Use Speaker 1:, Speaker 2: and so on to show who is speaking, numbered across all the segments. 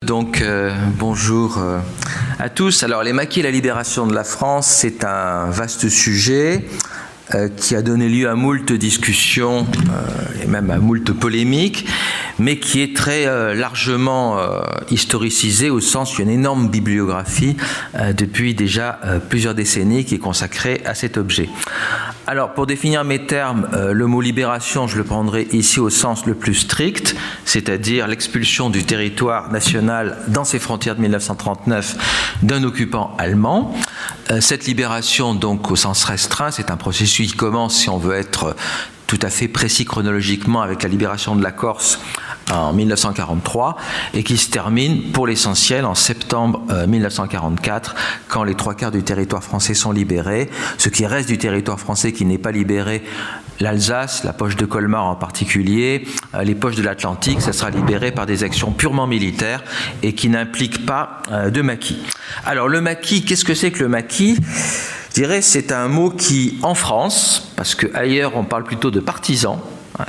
Speaker 1: Donc bonjour à tous. Alors les maquis et la libération de la France, c'est un vaste sujet qui a donné lieu à moult discussions et même à moult polémiques, mais qui est très largement historicisé au sens qu'il y a une énorme bibliographie depuis déjà plusieurs décennies qui est consacrée à cet objet. Alors pour définir mes termes, le mot libération, je le prendrai ici au sens le plus strict, c'est-à-dire l'expulsion du territoire national dans ses frontières de 1939 d'un occupant allemand. Cette libération, donc au sens restreint, c'est un processus qui commence, si on veut être tout à fait précis chronologiquement, avec la libération de la Corse en 1943 et qui se termine pour l'essentiel en septembre 1944 quand les 3/4 du territoire français sont libérés. Ce qui reste du territoire français qui n'est pas libéré, l'Alsace, la poche de Colmar en particulier, les poches de l'Atlantique, ça sera libéré par des actions purement militaires et qui n'impliquent pas de maquis. Alors le maquis, qu'est-ce que c'est que le maquis ? Je dirais c'est un mot qui, en France, parce qu'ailleurs on parle plutôt de partisans,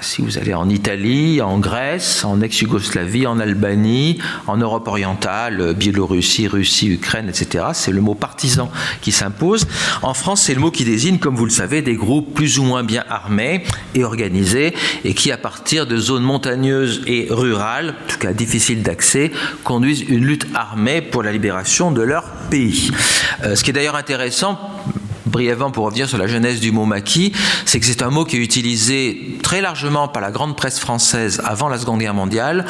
Speaker 1: si vous allez en Italie, en Grèce, en ex-Yougoslavie, en Albanie, en Europe orientale, Biélorussie, Russie, Ukraine, etc., c'est le mot partisan qui s'impose. En France, c'est le mot qui désigne, comme vous le savez, des groupes plus ou moins bien armés et organisés et qui, à partir de zones montagneuses et rurales, en tout cas difficiles d'accès, conduisent une lutte armée pour la libération de leur pays. Ce qui est d'ailleurs intéressant, brièvement pour revenir sur la genèse du mot maquis, c'est que c'est un mot qui est utilisé très largement par la grande presse française avant la Seconde Guerre mondiale,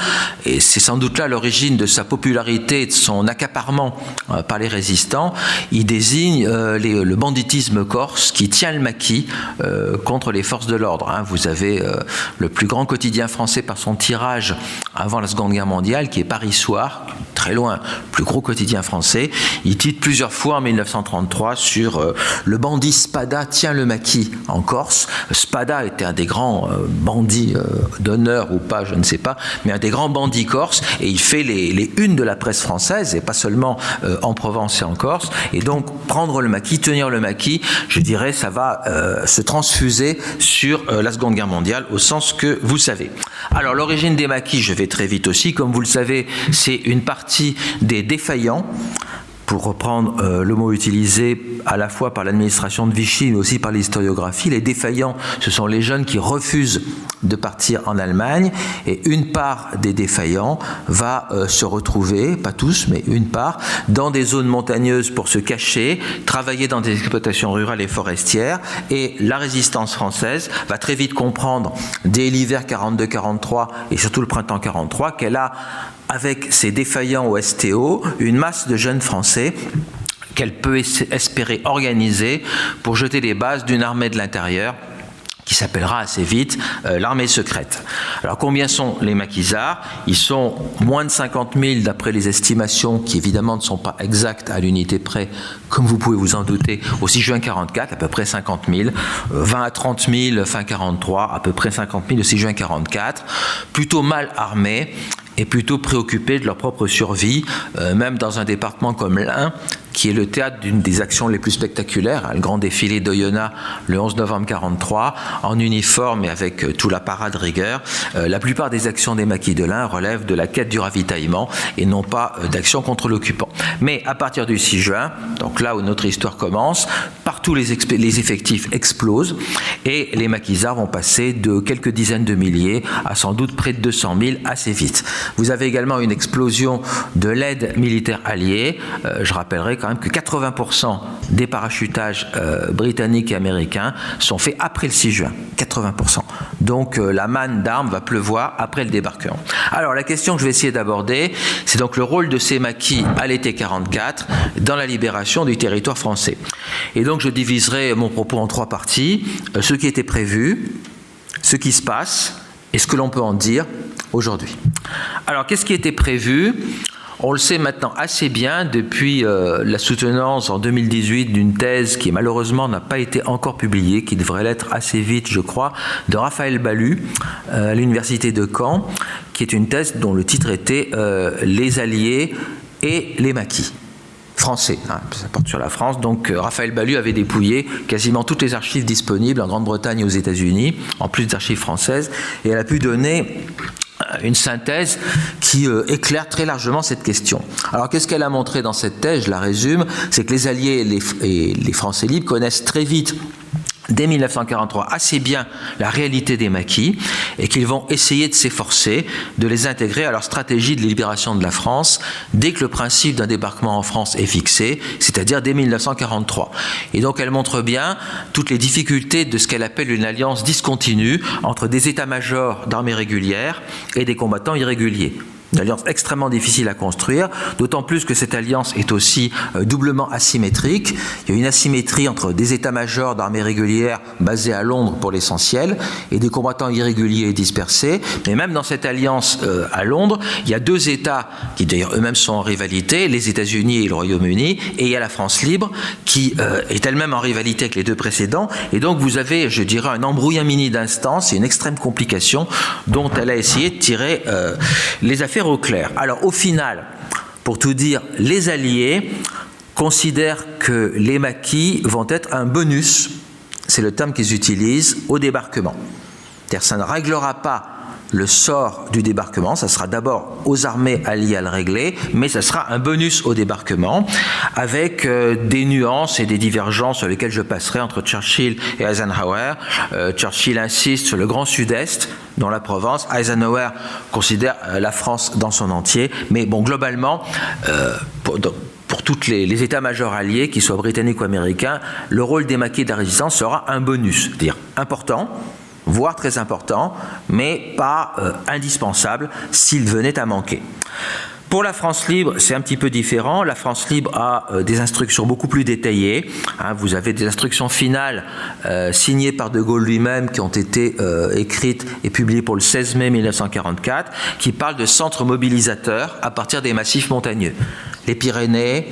Speaker 1: et c'est sans doute là l'origine de sa popularité et de son accaparement par les résistants. Il désigne le banditisme corse qui tient le maquis contre les forces de l'ordre. Vous avez le plus grand quotidien français par son tirage avant la Seconde Guerre mondiale, qui est Paris Soir, très loin, le plus gros quotidien français. Il titre plusieurs fois en 1933 sur le bandit Spada tient le maquis en Corse. Spada était un des grands bandits d'honneur ou pas, je ne sais pas, mais un des grands bandits corses, et il fait les unes de la presse française, et pas seulement en Provence et en Corse. Et donc, prendre le maquis, tenir le maquis, je dirais, ça va se transfuser sur la Seconde Guerre mondiale, au sens que vous savez. Alors, l'origine des maquis, je vais très vite aussi. Comme vous le savez, c'est une partie des défaillants, pour reprendre le mot utilisé à la fois par l'administration de Vichy mais aussi par l'historiographie. Les défaillants, ce sont les jeunes qui refusent de partir en Allemagne, et une part des défaillants va se retrouver, pas tous, mais une part, dans des zones montagneuses pour se cacher, travailler dans des exploitations rurales et forestières, et la résistance française va très vite comprendre, dès l'hiver 42-43 et surtout le printemps 43, qu'elle a, avec ses défaillants au STO, une masse de jeunes Français qu'elle peut espérer organiser pour jeter les bases d'une armée de l'intérieur qui s'appellera assez vite l'armée secrète. Alors combien sont les maquisards ? Ils sont moins de 50 000 d'après les estimations qui évidemment ne sont pas exactes à l'unité près, comme vous pouvez vous en douter, au 6 juin 44, à peu près 50 000, 20 à 30 000 fin 43, à peu près 50 000 au 6 juin 44, plutôt mal armés et plutôt préoccupés de leur propre survie, même dans un département comme l'Ain, qui est le théâtre d'une des actions les plus spectaculaires, le grand défilé d'Oyonnax le 11 novembre 43, en uniforme et avec tout l'apparat de rigueur. La plupart des actions des maquis de l'Ain relèvent de la quête du ravitaillement et non pas d'action contre l'occupant. Mais à partir du 6 juin, donc là où notre histoire commence, partout les effectifs explosent et les maquisards vont passer de quelques dizaines de milliers à sans doute près de 200 000 assez vite. Vous avez également une explosion de l'aide militaire alliée. Je rappellerai quand même que 80% des parachutages britanniques et américains sont faits après le 6 juin. 80%. Donc la manne d'armes va pleuvoir après le débarquement. Alors la question que je vais essayer d'aborder, c'est donc le rôle de ces maquis à l'été 44 dans la libération du territoire français. Et donc je diviserai mon propos en 3 parties. Ce qui était prévu, ce qui se passe et ce que l'on peut en dire aujourd'hui. Alors qu'est-ce qui était prévu ? On le sait maintenant assez bien depuis la soutenance en 2018 d'une thèse qui malheureusement n'a pas été encore publiée, qui devrait l'être assez vite je crois, de Raphaël Ballu à l'université de Caen, qui est une thèse dont le titre était « Les Alliés et les maquis ». Français, ça porte sur la France. Donc Raphaël Ballu avait dépouillé quasiment toutes les archives disponibles en Grande-Bretagne et aux États-Unis, en plus des archives françaises, et elle a pu donner une synthèse qui éclaire très largement cette question. Alors qu'est-ce qu'elle a montré dans cette thèse? Je la résume, c'est que les Alliés et les Français libres connaissent très vite, dès 1943, assez bien la réalité des maquis et qu'ils vont essayer de s'efforcer de les intégrer à leur stratégie de libération de la France dès que le principe d'un débarquement en France est fixé, c'est-à-dire dès 1943. Et donc elle montre bien toutes les difficultés de ce qu'elle appelle une alliance discontinue entre des états-majors d'armées régulières et des combattants irréguliers. Une alliance extrêmement difficile à construire, d'autant plus que cette alliance est aussi doublement asymétrique. Il y a une asymétrie entre des états-majors d'armées régulières basés à Londres pour l'essentiel et des combattants irréguliers dispersés. Mais même dans cette alliance à Londres, il y a deux États qui d'ailleurs eux-mêmes sont en rivalité, les États-Unis et le Royaume-Uni, et il y a la France libre qui est elle-même en rivalité avec les deux précédents. Et donc vous avez, je dirais, un embrouillamini d'instances et une extrême complication dont elle a essayé de tirer les affaires au clair. Alors au final, pour tout dire, les Alliés considèrent que les maquis vont être un bonus, c'est le terme qu'ils utilisent, au débarquement. C'est-à-dire ça ne réglera pas le sort du débarquement, ça sera d'abord aux armées alliées à le régler, mais ça sera un bonus au débarquement, avec des nuances et des divergences sur lesquelles je passerai entre Churchill et Eisenhower. Churchill insiste sur le Grand Sud-Est, dans la Provence. Eisenhower considère la France dans son entier, mais bon, globalement, pour tous les états-majors alliés, qu'ils soient britanniques ou américains, le rôle des maquis de la résistance sera un bonus, c'est-à-dire important, voire très important, mais pas indispensable s'il venait à manquer. Pour la France libre, c'est un petit peu différent. La France libre a des instructions beaucoup plus détaillées. Vous avez des instructions finales signées par De Gaulle lui-même qui ont été écrites et publiées pour le 16 mai 1944, qui parlent de centres mobilisateurs à partir des massifs montagneux. Les Pyrénées,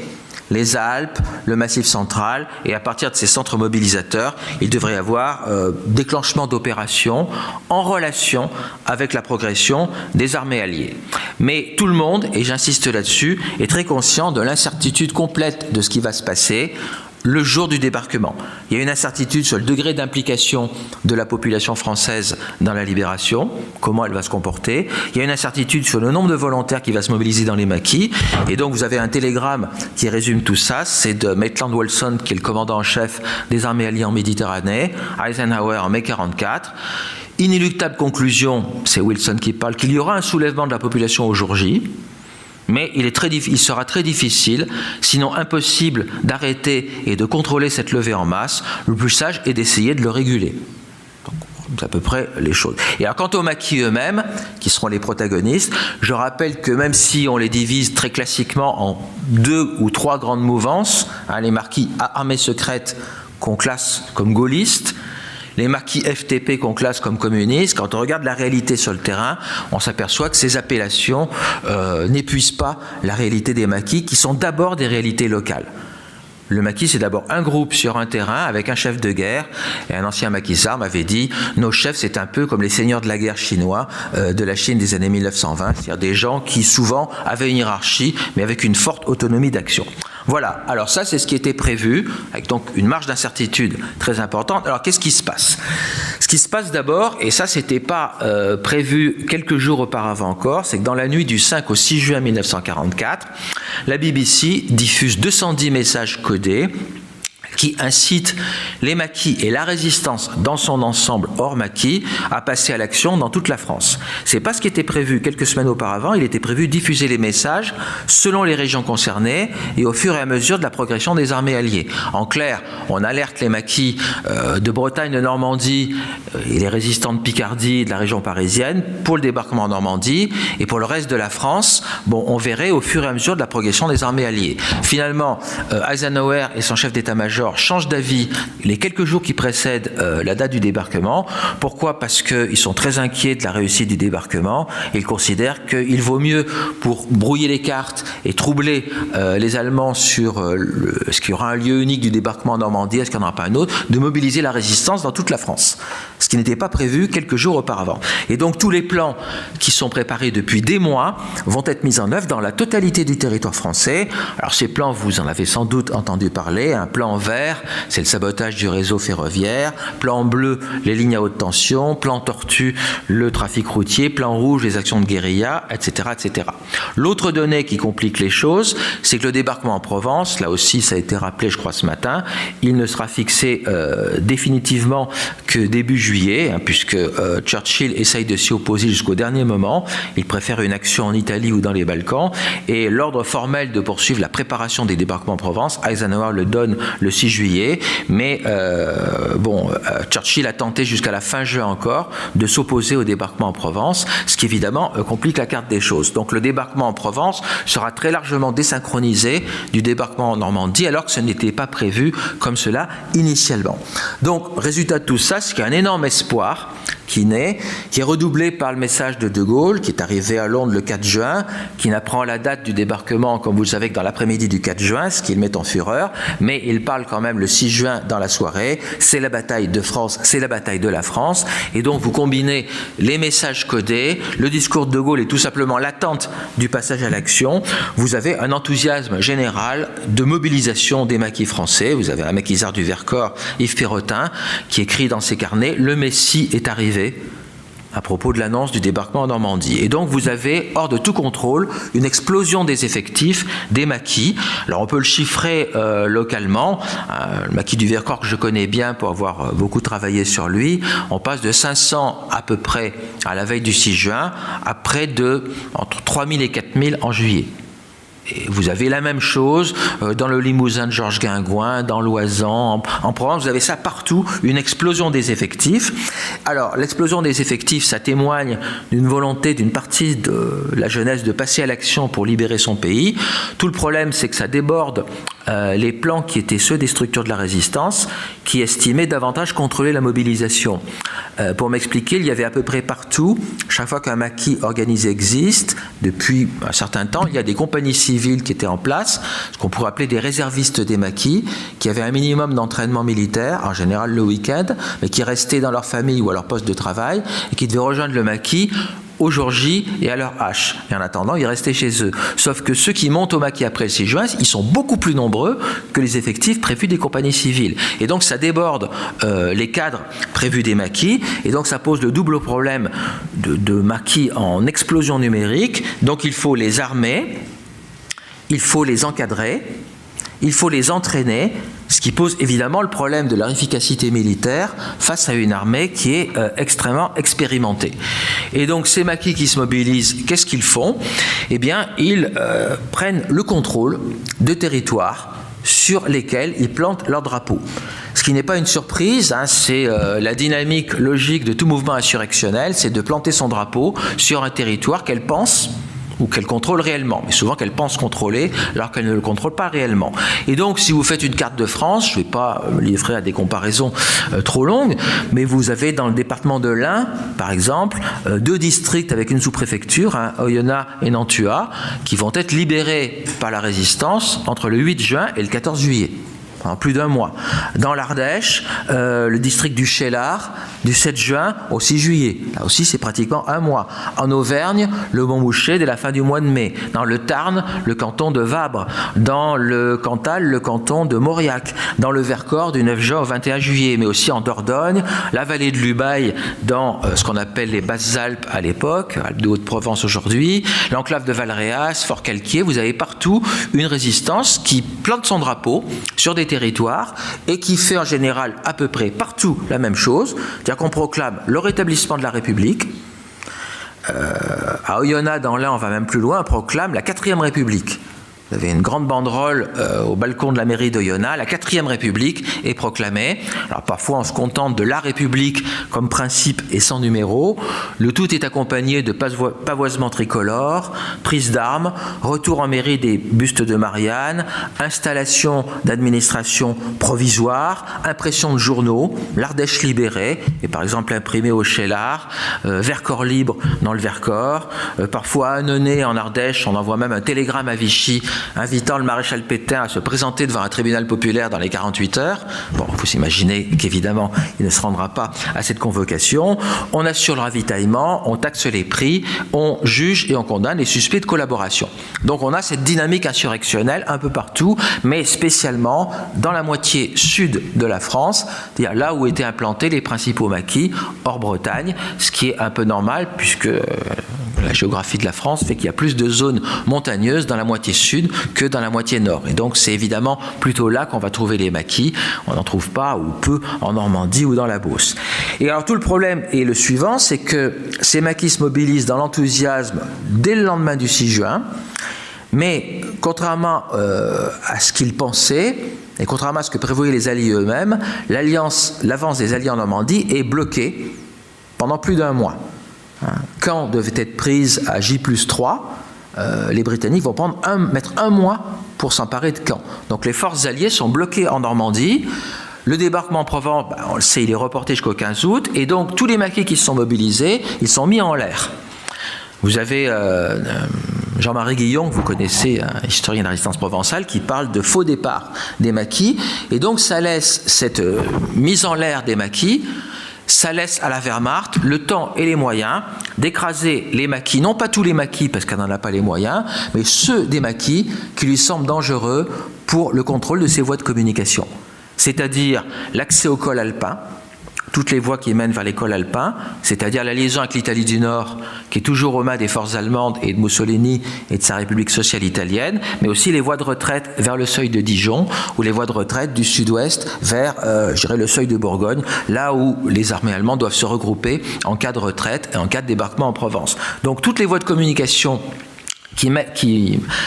Speaker 1: les Alpes, le Massif central, et à partir de ces centres mobilisateurs, il devrait y avoir déclenchement d'opérations en relation avec la progression des armées alliées. Mais tout le monde, et j'insiste là-dessus, est très conscient de l'incertitude complète de ce qui va se passer le jour du débarquement. Il y a une incertitude sur le degré d'implication de la population française dans la libération, comment elle va se comporter. Il y a une incertitude sur le nombre de volontaires qui va se mobiliser dans les maquis. Et donc vous avez un télégramme qui résume tout ça, c'est de Maitland Wilson, qui est le commandant en chef des armées alliées en Méditerranée, Eisenhower en mai 1944. Inéluctable conclusion, c'est Wilson qui parle, qu'il y aura un soulèvement de la population au jour J. Mais il sera très difficile, sinon impossible, d'arrêter et de contrôler cette levée en masse. Le plus sage est d'essayer de le réguler. Donc, c'est à peu près les choses. Et alors, quant aux maquis eux-mêmes, qui seront les protagonistes, je rappelle que même si on les divise très classiquement en 2 ou 3 grandes mouvances, les maquis armées secrètes qu'on classe comme gaullistes, les maquis FTP qu'on classe comme communistes, quand on regarde la réalité sur le terrain, on s'aperçoit que ces appellations n'épuisent pas la réalité des maquis, qui sont d'abord des réalités locales. Le maquis, c'est d'abord un groupe sur un terrain avec un chef de guerre. Et un ancien maquisard m'avait dit « Nos chefs, c'est un peu comme les seigneurs de la guerre chinois de la Chine des années 1920, c'est-à-dire des gens qui souvent avaient une hiérarchie, mais avec une forte autonomie d'action. » Voilà, alors ça c'est ce qui était prévu, avec donc une marge d'incertitude très importante. Alors qu'est-ce qui se passe ? Ce qui se passe d'abord, et ça c'était pas prévu quelques jours auparavant encore, c'est que dans la nuit du 5 au 6 juin 1944, la BBC diffuse 210 messages codés qui incite les maquis et la résistance dans son ensemble hors maquis à passer à l'action dans toute la France. C'est pas ce qui était prévu quelques semaines auparavant. Il était prévu diffuser les messages selon les régions concernées et au fur et à mesure de la progression des armées alliées. En clair, on alerte les maquis de Bretagne, de Normandie et les résistants de Picardie et de la région parisienne pour le débarquement en Normandie, et pour le reste de la France, on verrait au fur et à mesure de la progression des armées alliées. Finalement, Eisenhower et son chef d'état-major changent d'avis les quelques jours qui précèdent la date du débarquement. Pourquoi ? Parce qu'ils sont très inquiets de la réussite du débarquement. Ils considèrent qu'il vaut mieux, pour brouiller les cartes et troubler les Allemands sur est-ce qu'il y aura un lieu unique du débarquement en Normandie, est-ce qu'il n'y en aura pas un autre, de mobiliser la résistance dans toute la France. Ce qui n'était pas prévu quelques jours auparavant. Et donc tous les plans qui sont préparés depuis des mois vont être mis en œuvre dans la totalité du territoire français. Alors ces plans, vous en avez sans doute entendu parler, un plan vert vert, c'est le sabotage du réseau ferroviaire. Plan bleu, les lignes à haute tension. Plan tortue, le trafic routier. Plan rouge, les actions de guérilla, etc., etc. L'autre donnée qui complique les choses, c'est que le débarquement en Provence, là aussi ça a été rappelé je crois ce matin, il ne sera fixé définitivement que début juillet, hein, puisque Churchill essaye de s'y opposer jusqu'au dernier moment. Il préfère une action en Italie ou dans les Balkans, et l'ordre formel de poursuivre la préparation des débarquements en Provence, Eisenhower le donne le 6 juillet, mais Churchill a tenté jusqu'à la fin juin encore de s'opposer au débarquement en Provence, ce qui évidemment complique la carte des choses. Donc le débarquement en Provence sera très largement désynchronisé du débarquement en Normandie, alors que ce n'était pas prévu comme cela initialement. Donc, résultat de tout ça, c'est qu'il y a un énorme espoir qui naît, qui est redoublé par le message de De Gaulle, qui est arrivé à Londres le 4 juin, qui n'apprend la date du débarquement, comme vous le savez, que dans l'après-midi du 4 juin, ce qui le met en fureur, mais il parle quand même le 6 juin dans la soirée, c'est la bataille de France, c'est la bataille de la France, et donc vous combinez les messages codés, le discours de De Gaulle et tout simplement l'attente du passage à l'action, vous avez un enthousiasme général de mobilisation des maquis français. Vous avez un maquisard du Vercors, Yves Perrotin, qui écrit dans ses carnets « Le Messie est arrivé » à propos de l'annonce du débarquement en Normandie. Et donc vous avez, hors de tout contrôle, une explosion des effectifs des maquis. Alors on peut le chiffrer localement. Le maquis du Vercors que je connais bien pour avoir beaucoup travaillé sur lui, on passe de 500 à peu près à la veille du 6 juin à près de entre 3000 et 4000 en juillet. Et vous avez la même chose dans le Limousin de Georges Guingouin, dans l'Oisans, en Provence, vous avez ça partout, une explosion des effectifs. Alors, l'explosion des effectifs, ça témoigne d'une volonté d'une partie de la jeunesse de passer à l'action pour libérer son pays. Tout le problème, c'est que ça déborde les plans qui étaient ceux des structures de la résistance, qui estimaient davantage contrôler la mobilisation. Pour m'expliquer, il y avait à peu près partout, chaque fois qu'un maquis organisé existe, depuis un certain temps, il y a des compagnies civiles qui étaient en place, ce qu'on pourrait appeler des réservistes des maquis, qui avaient un minimum d'entraînement militaire, en général le week-end, mais qui restaient dans leur famille ou à leur poste de travail, et qui devaient rejoindre le maquis au jour J et à leur H. Et en attendant, ils restaient chez eux. Sauf que ceux qui montent au maquis après le 6 juin, ils sont beaucoup plus nombreux que les effectifs prévus des compagnies civiles. Et donc ça déborde les cadres prévus des maquis, et donc ça pose le double problème de maquis en explosion numérique. Donc il faut les armer, il faut les encadrer, il faut les entraîner, ce qui pose évidemment le problème de leur efficacité militaire face à une armée qui est extrêmement expérimentée. Et donc ces maquis qui se mobilisent, qu'est-ce qu'ils font ? Eh bien, ils prennent le contrôle de territoires sur lesquels ils plantent leur drapeau. Ce qui n'est pas une surprise, hein, c'est la dynamique logique de tout mouvement insurrectionnel, c'est de planter son drapeau sur un territoire qu'elle pense ou qu'elle contrôle réellement, mais souvent qu'elle pense contrôler alors qu'elle ne le contrôle pas réellement. Et donc si vous faites une carte de France, je ne vais pas me livrer à des comparaisons trop longues, mais vous avez dans le département de l'Ain, par exemple, 2 districts avec une sous-préfecture, hein, Oyonnax et Nantua, qui vont être libérés par la résistance entre le 8 juin et le 14 juillet. En plus d'un mois. Dans l'Ardèche, le district du Cheylard, du 7 juin au 6 juillet. Là aussi, c'est pratiquement un mois. En Auvergne, le Montmouchet dès la fin du mois de mai. Dans le Tarn, le canton de Vabre. Dans le Cantal, le canton de Mauriac. Dans le Vercors, du 9 juin au 21 juillet. Mais aussi en Dordogne, la vallée de l'Ubaye, dans ce qu'on appelle les Basses-Alpes à l'époque, Alpes de Haute-Provence aujourd'hui, l'enclave de Valréas, Fort-Calquier. Vous avez partout une résistance qui plante son drapeau sur des territoire et qui fait en général à peu près partout la même chose, c'est-à-dire qu'on proclame le rétablissement de la République. À Oyonnax, dans l'Ain, on va même plus loin, on proclame la 4e République. Vous avez une grande banderole au balcon de la mairie d'Oyonnax, la 4e République est proclamée. Alors parfois on se contente de la République comme principe et sans numéro. Le tout est accompagné de pavoisements tricolores, prise d'armes, retour en mairie des bustes de Marianne, installation d'administration provisoire, impression de journaux, l'Ardèche libérée, et par exemple imprimé au Cheylard, Vercors libre dans le Vercors, parfois à Annonay en Ardèche, on envoie même un télégramme à Vichy invitant le maréchal Pétain à se présenter devant un tribunal populaire dans les 48 heures. Bon, il faut s'imaginer qu'évidemment, il ne se rendra pas à cette convocation. On assure le ravitaillement, on taxe les prix, on juge et on condamne les suspects de collaboration. Donc on a cette dynamique insurrectionnelle un peu partout, mais spécialement dans la moitié sud de la France, c'est-à-dire là où étaient implantés les principaux maquis, hors Bretagne, ce qui est un peu normal puisque la géographie de la France fait qu'il y a plus de zones montagneuses dans la moitié sud que dans la moitié nord. Et donc c'est évidemment plutôt là qu'on va trouver les maquis. On n'en trouve pas ou peu en Normandie ou dans la Beauce. Et alors tout le problème est le suivant, c'est que ces maquis se mobilisent dans l'enthousiasme dès le lendemain du 6 juin, mais contrairement à ce qu'ils pensaient, et contrairement à ce que prévoyaient les Alliés eux-mêmes, l'avance des Alliés en Normandie est bloquée pendant plus d'un mois. Caen devait être prise à J+3, les Britanniques vont mettre un mois pour s'emparer de Caen. Donc les forces alliées sont bloquées en Normandie. Le débarquement en Provence, on le sait, il est reporté jusqu'au 15 août, et donc tous les maquis qui se sont mobilisés, ils sont mis en l'air. Vous avez Jean-Marie Guillon, que vous connaissez, un historien de la résistance provençale, qui parle de faux départ des maquis, et donc ça laisse cette mise en l'air des maquis, ça laisse à la Wehrmacht le temps et les moyens d'écraser les maquis, non pas tous les maquis parce qu'elle n'en a pas les moyens, mais ceux des maquis qui lui semblent dangereux pour le contrôle de ses voies de communication. C'est-à-dire l'accès au col alpin, toutes les voies qui mènent vers les cols alpins, c'est-à-dire la liaison avec l'Italie du Nord, qui est toujours aux mains des forces allemandes et de Mussolini et de sa République sociale italienne, mais aussi les voies de retraite vers le seuil de Dijon, ou les voies de retraite du sud-ouest vers, le seuil de Bourgogne, là où les armées allemandes doivent se regrouper en cas de retraite et en cas de débarquement en Provence. Donc toutes les voies de communication qui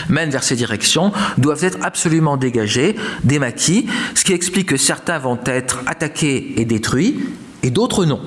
Speaker 1: mènent vers ces directions doivent être absolument dégagées des maquis, ce qui explique que certains vont être attaqués et détruits, et d'autres non.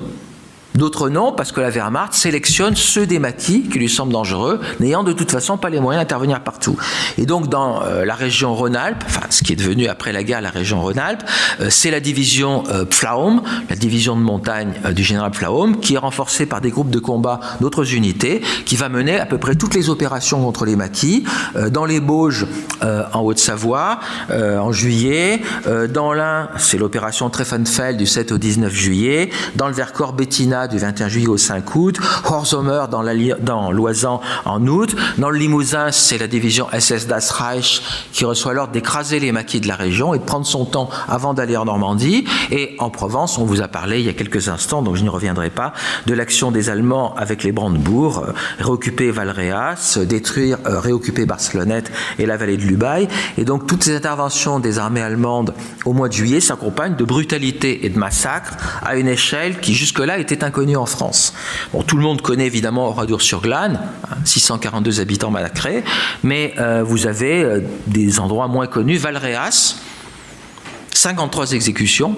Speaker 1: D'autres non, parce que la Wehrmacht sélectionne ceux des maquis qui lui semblent dangereux, n'ayant de toute façon pas les moyens d'intervenir partout. Et donc dans la région Rhône-Alpes, enfin ce qui est devenu après la guerre la région Rhône-Alpes, c'est la division Pflaum, la division de montagne du général Pflaum, qui est renforcée par des groupes de combat d'autres unités, qui va mener à peu près toutes les opérations contre les maquis, dans les Bauges en Haute-Savoie, en juillet, dans l'Ain, c'est l'opération Treffenfeld du 7 au 19 juillet, dans le Vercors Bettina du 21 juillet au 5 août, Horsheimer dans l'Oisans en août, dans le Limousin, c'est la division SS Das Reich qui reçoit l'ordre d'écraser les maquis de la région et de prendre son temps avant d'aller en Normandie, et en Provence, on vous a parlé il y a quelques instants, donc je n'y reviendrai pas, de l'action des Allemands avec les Brandebourgs, réoccuper Valréas, détruire, réoccuper Barcelonnette et la vallée de l'Ubaye, et donc toutes ces interventions des armées allemandes au mois de juillet s'accompagnent de brutalité et de massacres à une échelle qui jusque-là était inconnue en France. Bon, tout le monde connaît évidemment Oradour-sur-Glane, 642 habitants massacrés, mais vous avez des endroits moins connus, Valréas, 53 exécutions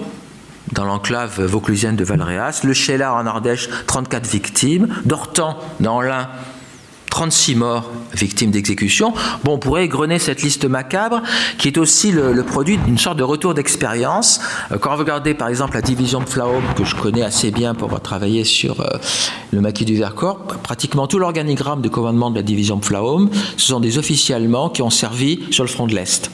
Speaker 1: dans l'enclave vauclusienne de Valréas, Le Cheylard en Ardèche, 34 victimes, Dortan dans l'Ain, 36 morts victimes d'exécution. Bon, on pourrait égrener cette liste macabre qui est aussi le produit d'une sorte de retour d'expérience. Quand vous regardez par exemple la division Pflaum, que je connais assez bien pour avoir travaillé sur le maquis du Vercors, pratiquement tout l'organigramme de commandement de la division Pflaum, ce sont des officiers allemands qui ont servi sur le front de l'Est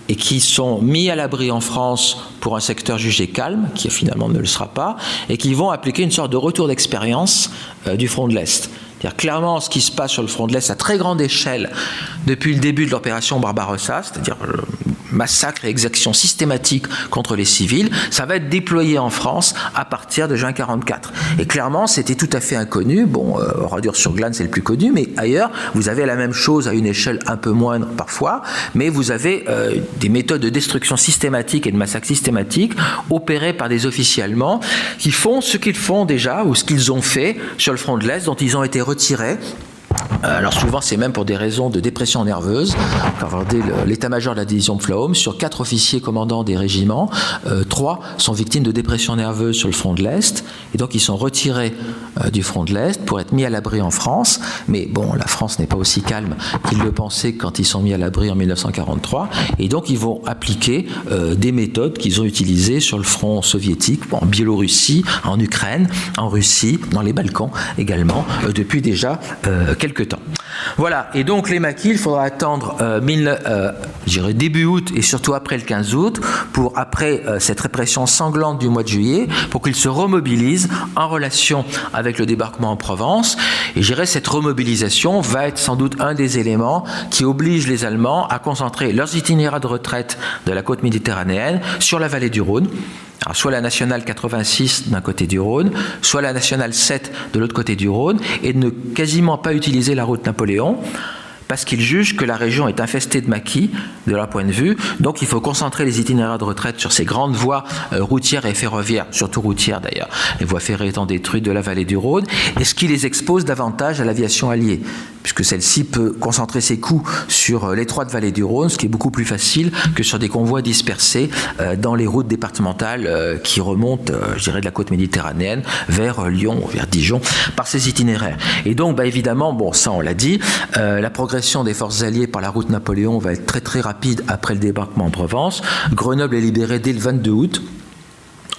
Speaker 1: et qui sont mis à l'abri en France pour un secteur jugé calme, qui finalement ne le sera pas, et qui vont appliquer une sorte de retour d'expérience du front de l'Est. C'est-à-dire clairement ce qui se passe sur le front de l'Est à très grande échelle depuis le début de l'opération Barbarossa, c'est-à-dire massacre et exactions systématiques contre les civils, ça va être déployé en France à partir de juin 1944. Et clairement, c'était tout à fait inconnu. Bon, Oradour-sur-Glane, c'est le plus connu, mais ailleurs, vous avez la même chose à une échelle un peu moindre parfois, mais vous avez des méthodes de destruction systématique et de massacre systématique opérées par des officiers allemands qui font ce qu'ils font déjà, ou ce qu'ils ont fait sur le front de l'Est, dont ils ont été retirés. Alors souvent c'est même pour des raisons de dépression nerveuse. Regardez l'état-major de la division Pflaum, sur 4 officiers commandants des régiments, 3 sont victimes de dépression nerveuse sur le front de l'Est, et donc ils sont retirés du front de l'Est pour être mis à l'abri en France. Mais bon, la France n'est pas aussi calme qu'ils le pensaient quand ils sont mis à l'abri en 1943, et donc ils vont appliquer des méthodes qu'ils ont utilisées sur le front soviétique, en Biélorussie, en Ukraine, en Russie, dans les Balkans également, depuis déjà quelques quelque temps. Voilà, et donc les maquis, il faudra attendre début août et surtout après le 15 août, après cette répression sanglante du mois de juillet, pour qu'ils se remobilisent en relation avec le débarquement en Provence. Et je dirais cette remobilisation va être sans doute un des éléments qui oblige les Allemands à concentrer leurs itinéraires de retraite de la côte méditerranéenne sur la vallée du Rhône. Alors, soit la nationale 86 d'un côté du Rhône, soit la nationale 7 de l'autre côté du Rhône, et ne quasiment pas utiliser la route Napoléon, parce qu'ils jugent que la région est infestée de maquis, de leur point de vue. Donc il faut concentrer les itinéraires de retraite sur ces grandes voies routières et ferroviaires, surtout routières d'ailleurs, les voies ferrées étant détruites de la vallée du Rhône, et ce qui les expose davantage à l'aviation alliée, puisque celle-ci peut concentrer ses coûts sur l'étroite vallée du Rhône, ce qui est beaucoup plus facile que sur des convois dispersés dans les routes départementales qui remontent, je dirais, de la côte méditerranéenne vers Lyon, vers Dijon, par ces itinéraires. Et donc, évidemment, bon, ça on l'a dit, la progression des forces alliées par la route Napoléon va être très très rapide après le débarquement en Provence. Grenoble est libérée dès le 22 août.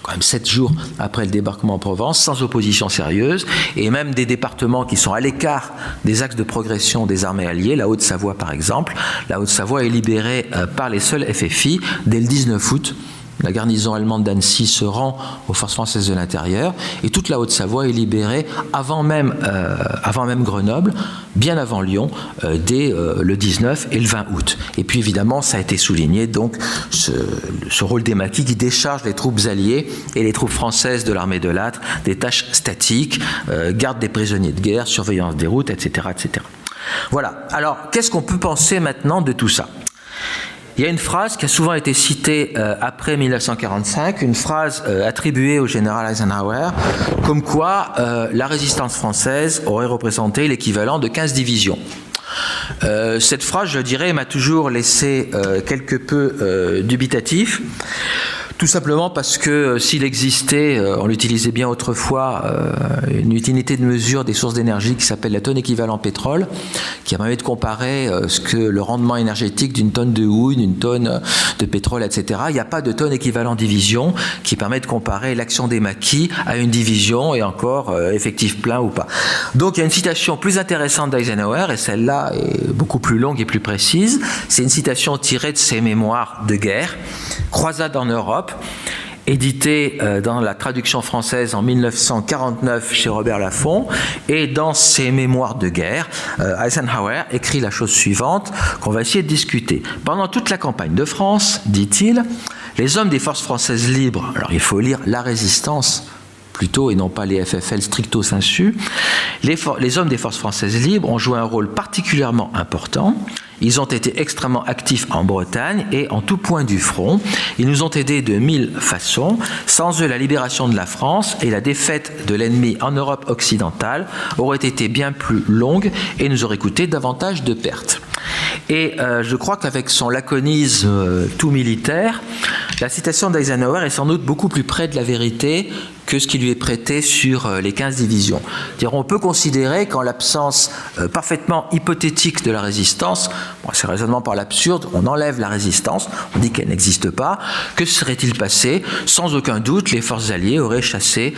Speaker 1: Quand même 7 jours après le débarquement en Provence, sans opposition sérieuse, et même des départements qui sont à l'écart des axes de progression des armées alliées, la Haute-Savoie par exemple. La Haute-Savoie est libérée par les seuls FFI dès le 19 août. La garnison allemande d'Annecy se rend aux forces françaises de l'intérieur, et toute la Haute-Savoie est libérée avant même Grenoble, bien avant Lyon, dès le 19 et le 20 août. Et puis évidemment, ça a été souligné, donc ce rôle des maquis qui décharge les troupes alliées et les troupes françaises de l'armée de Lattre des tâches statiques, garde des prisonniers de guerre, surveillance des routes, etc., etc. Voilà. Alors, qu'est-ce qu'on peut penser maintenant de tout ça ? Il y a une phrase qui a souvent été citée après 1945, une phrase attribuée au général Eisenhower, comme quoi la résistance française aurait représenté l'équivalent de 15 divisions. Cette phrase, je dirais, m'a toujours laissé quelque peu dubitatif. Tout simplement parce que s'il existait, on l'utilisait bien autrefois, une unité de mesure des sources d'énergie qui s'appelle la tonne équivalent pétrole, qui permet de comparer le rendement énergétique d'une tonne de houille, d'une tonne de pétrole, etc. Il n'y a pas de tonne équivalent division qui permet de comparer l'action des maquis à une division et encore effectif plein ou pas. Donc il y a une citation plus intéressante d'Eisenhower, et celle-là est beaucoup plus longue et plus précise. C'est une citation tirée de ses mémoires de guerre, Croisade en Europe, édité dans la traduction française en 1949 chez Robert Laffont, et dans ses mémoires de guerre, Eisenhower écrit la chose suivante qu'on va essayer de discuter. Pendant toute la campagne de France, dit-il, les hommes des forces françaises libres, alors il faut lire La Résistance plutôt et non pas les FFL stricto sensu, les hommes des forces françaises libres ont joué un rôle particulièrement important. Ils ont été extrêmement actifs en Bretagne et en tout point du front. Ils nous ont aidés de 1000 façons. Sans eux, la libération de la France et la défaite de l'ennemi en Europe occidentale auraient été bien plus longues et nous auraient coûté davantage de pertes. Et je crois qu'avec son laconisme tout militaire, la citation d'Eisenhower est sans doute beaucoup plus près de la vérité que ce qui lui est prêté sur les 15 divisions. C'est-à-dire, on peut considérer qu'en l'absence parfaitement hypothétique de la résistance, c'est raisonnement par l'absurde, on enlève la résistance, on dit qu'elle n'existe pas, que serait-il passé ? Sans aucun doute, les forces alliées auraient chassé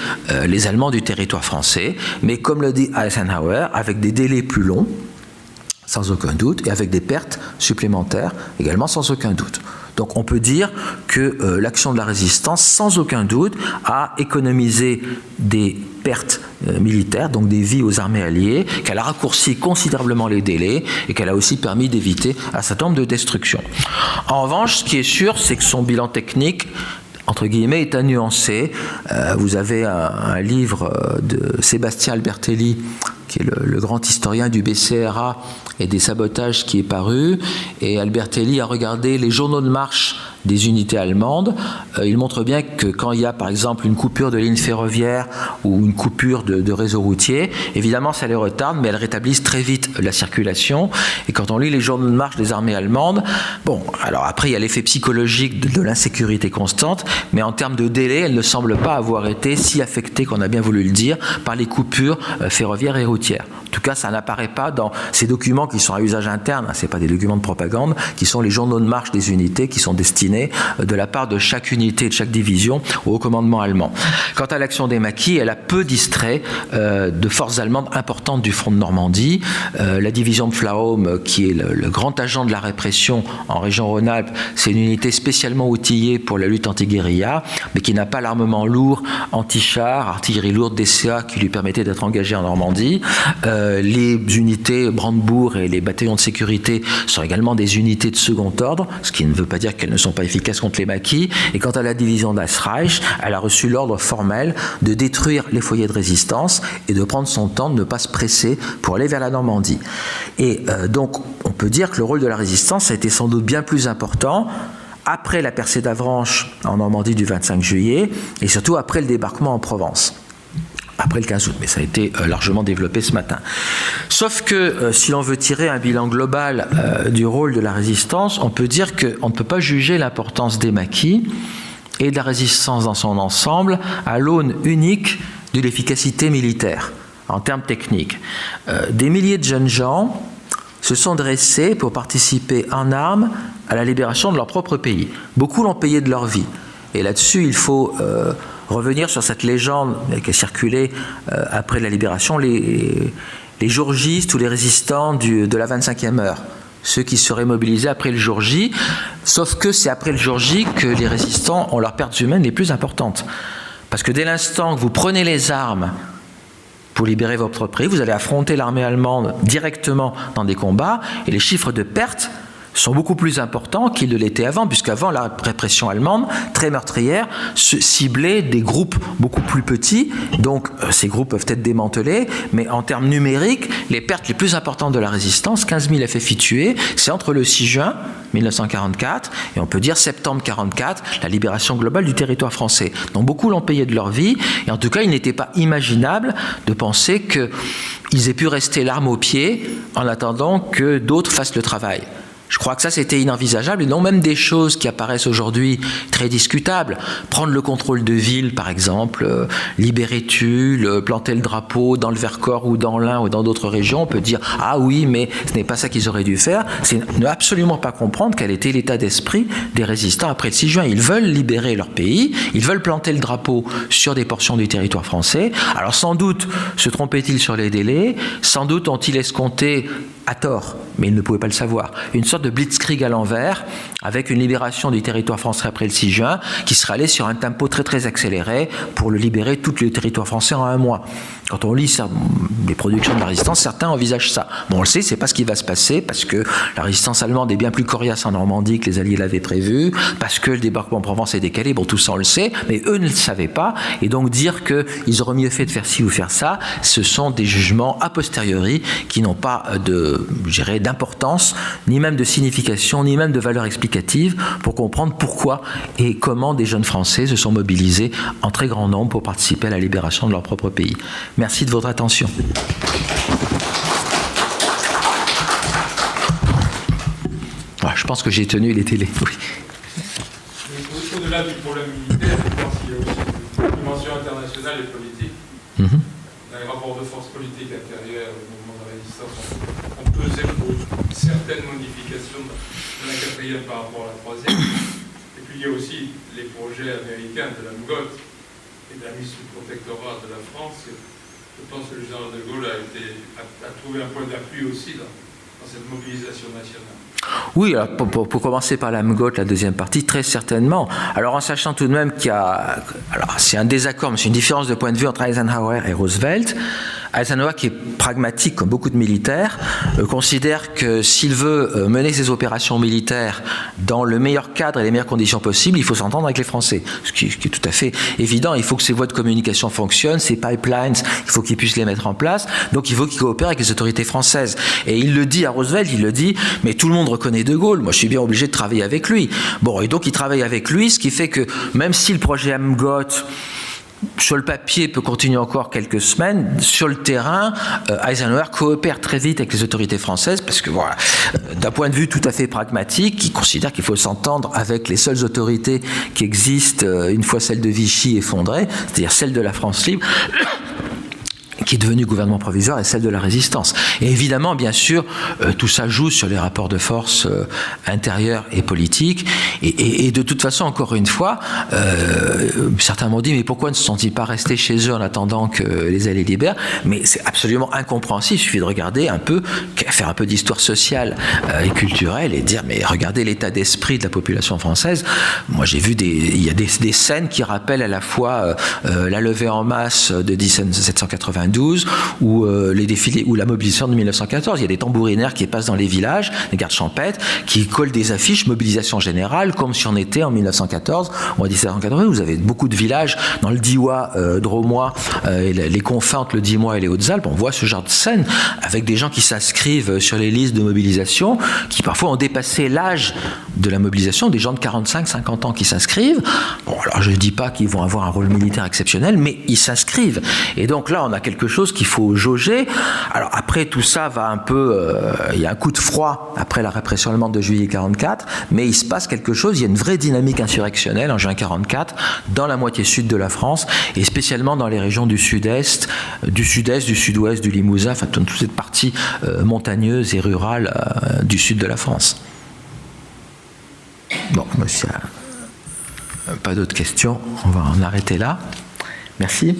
Speaker 1: les Allemands du territoire français, mais comme le dit Eisenhower, avec des délais plus longs, sans aucun doute, et avec des pertes supplémentaires également sans aucun doute. Donc on peut dire que l'action de la résistance, sans aucun doute, a économisé des pertes militaires, donc des vies aux armées alliées, qu'elle a raccourci considérablement les délais et qu'elle a aussi permis d'éviter un certain nombre de destructions. En revanche, ce qui est sûr, c'est que son bilan technique, entre guillemets, est à nuancer. Vous avez un livre de Sébastien Albertelli, qui est le grand historien du BCRA et des sabotages, qui est paru, et Albertelli a regardé les journaux de marche des unités allemandes. Il montre bien que quand il y a par exemple une coupure de ligne ferroviaire ou une coupure de réseau routier, évidemment ça les retarde, mais elles rétablissent très vite la circulation. Et quand on lit les journaux de marche des armées allemandes, bon, alors après il y a l'effet psychologique de l'insécurité constante, mais en termes de délai, elles ne semblent pas avoir été si affectées, qu'on a bien voulu le dire, par les coupures ferroviaires et routières. tout cas, ça n'apparaît pas dans ces documents qui sont à usage interne, ce n'est pas des documents de propagande, qui sont les journaux de marche des unités qui sont destinés de la part de chaque unité, de chaque division au commandement allemand. Quant à l'action des maquis, elle a peu distrait de forces allemandes importantes du front de Normandie. La division de Pflaume, qui est le grand agent de la répression en région Rhône-Alpes, c'est une unité spécialement outillée pour la lutte anti-guérilla, mais qui n'a pas l'armement lourd, anti-char, artillerie lourde, DCA, qui lui permettait d'être engagé en Normandie. Les unités Brandebourg et les bataillons de sécurité sont également des unités de second ordre, ce qui ne veut pas dire qu'elles ne sont pas efficaces contre les maquis. Et quant à la division d'Asreich, elle a reçu l'ordre formel de détruire les foyers de résistance et de prendre son temps, de ne pas se presser pour aller vers la Normandie. Et donc, on peut dire que le rôle de la résistance a été sans doute bien plus important après la percée d'Avranches en Normandie du 25 juillet et surtout après le débarquement en Provence. Après le 15 août, mais ça a été largement développé ce matin. Sauf que si l'on veut tirer un bilan global du rôle de la résistance, on peut dire qu'on ne peut pas juger l'importance des maquis et de la résistance dans son ensemble à l'aune unique de l'efficacité militaire, en termes techniques. Des milliers de jeunes gens se sont dressés pour participer en armes à la libération de leur propre pays. Beaucoup l'ont payé de leur vie. Et là-dessus, il faut revenir sur cette légende qui a circulé après la libération, les jours J ou les résistants de la 25e heure, ceux qui seraient mobilisés après le jour J, sauf que c'est après le jour J que les résistants ont leurs pertes humaines les plus importantes. Parce que dès l'instant que vous prenez les armes pour libérer votre pays, vous allez affronter l'armée allemande directement dans des combats, et les chiffres de pertes sont beaucoup plus importants qu'ils ne l'étaient avant, puisqu'avant, la répression allemande, très meurtrière, ciblait des groupes beaucoup plus petits, donc ces groupes peuvent être démantelés, mais en termes numériques, les pertes les plus importantes de la résistance, 15 000 FFI tués, c'est entre le 6 juin 1944 et on peut dire septembre 1944, la libération globale du territoire français. Donc beaucoup l'ont payé de leur vie, et en tout cas, il n'était pas imaginable de penser qu'ils aient pu rester l'arme au pied en attendant que d'autres fassent le travail. Je crois que ça, c'était inenvisageable, et non même des choses qui apparaissent aujourd'hui très discutables. Prendre le contrôle de ville, par exemple, libérer Tulle, planter le drapeau dans le Vercors ou dans l'Ain ou dans d'autres régions, on peut dire « Ah oui, mais ce n'est pas ça qu'ils auraient dû faire ». C'est ne absolument pas comprendre quel était l'état d'esprit des résistants après le 6 juin. Ils veulent libérer leur pays, ils veulent planter le drapeau sur des portions du territoire français. Alors sans doute se trompaient-ils sur les délais, sans doute ont-ils escompté à tort, mais ils ne pouvaient pas le savoir, une sorte de blitzkrieg à l'envers, avec une libération du territoire français après le 6 juin, qui serait allé sur un tempo très très accéléré pour le libérer tout le territoire français en un mois. Quand on lit les productions de la résistance, certains envisagent ça. Bon, on le sait, c'est pas ce qui va se passer, parce que la résistance allemande est bien plus coriace en Normandie que les Alliés l'avaient prévu, parce que le débarquement en Provence est décalé, bon, tout ça on le sait, mais eux ne le savaient pas, et donc dire qu'ils auraient mieux fait de faire ci ou faire ça, ce sont des jugements a posteriori qui n'ont pas d'importance, ni même de signification, ni même de valeur explicative pour comprendre pourquoi et comment des jeunes Français se sont mobilisés en très grand nombre pour participer à la libération de leur propre pays. Merci de votre attention. Voilà, je pense que j'ai tenu les télés. Oui.
Speaker 2: Au-delà du problème militaire, je pense qu'il y a aussi une dimension internationale et politique. Dans les rapports de force politique intérieure au mouvement de la résistance, on pesait pour une certaine modification de la 4e par rapport à la 3e. Et puis il y a aussi les projets américains de la MGOT et de la mise sous protectorat de la France. Je pense que le général de Gaulle a trouvé un point d'appui aussi dans cette mobilisation nationale.
Speaker 1: Oui, alors pour commencer par la MGOT, la deuxième partie, très certainement. Alors en sachant tout de même qu'il y a... Alors c'est un désaccord, mais c'est une différence de point de vue entre Eisenhower et Roosevelt. Eisenhower, qui est pragmatique comme beaucoup de militaires, considère que s'il veut mener ses opérations militaires dans le meilleur cadre et les meilleures conditions possibles, il faut s'entendre avec les Français, ce qui est tout à fait évident. Il faut que ces voies de communication fonctionnent, ces pipelines, il faut qu'ils puissent les mettre en place, donc il faut qu'ils coopèrent avec les autorités françaises. Et il le dit à Roosevelt, il le dit, mais tout le monde reconnaît De Gaulle, moi je suis bien obligé de travailler avec lui. Bon, et donc il travaille avec lui, ce qui fait que même si le projet MGOT sur le papier peut continuer encore quelques semaines, sur le terrain, Eisenhower coopère très vite avec les autorités françaises parce que voilà, d'un point de vue tout à fait pragmatique, il considère qu'il faut s'entendre avec les seules autorités qui existent une fois celle de Vichy effondrée, c'est-à-dire celle de la France libre, qui est devenu gouvernement provisoire, et celle de la résistance. Et évidemment, bien sûr, tout ça joue sur les rapports de force intérieurs et politiques. Et de toute façon, encore une fois, certains m'ont dit, mais pourquoi ne sont-ils pas restés chez eux en attendant que les Alliés libèrent? Mais c'est absolument incompréhensible. Il suffit de regarder un peu, faire un peu d'histoire sociale et culturelle et dire, mais regardez l'état d'esprit de la population française. Moi, j'ai vu il y a des scènes qui rappellent à la fois la levée en masse de 1792 ou les défilés ou la mobilisation de 1914. Il y a des tambourinaires qui passent dans les villages, des gardes champêtres, qui collent des affiches mobilisation générale, comme si on était en 1914 ou en 1780. Vous avez beaucoup de villages dans le Diois, Dromois, et les confins entre le Diois et les Hautes-Alpes. On voit ce genre de scène avec des gens qui s'inscrivent sur les listes de mobilisation, qui parfois ont dépassé l'âge de la mobilisation, des gens de 45-50 ans qui s'inscrivent. Bon, alors je ne dis pas qu'ils vont avoir un rôle militaire exceptionnel, mais ils s'inscrivent. Et donc là, on a quelque chose qu'il faut jauger. Alors après, tout ça va un peu... il y a un coup de froid après la répression allemande de juillet 1944, mais il se passe quelque chose. Il y a une vraie dynamique insurrectionnelle en juin 1944 dans la moitié sud de la France, et spécialement dans les régions du sud-est, du sud-ouest, du Limousin, enfin toute cette partie montagneuse et rurale du sud de la France. Bon, s'il n'y a pas d'autres questions, on va en arrêter là. Merci.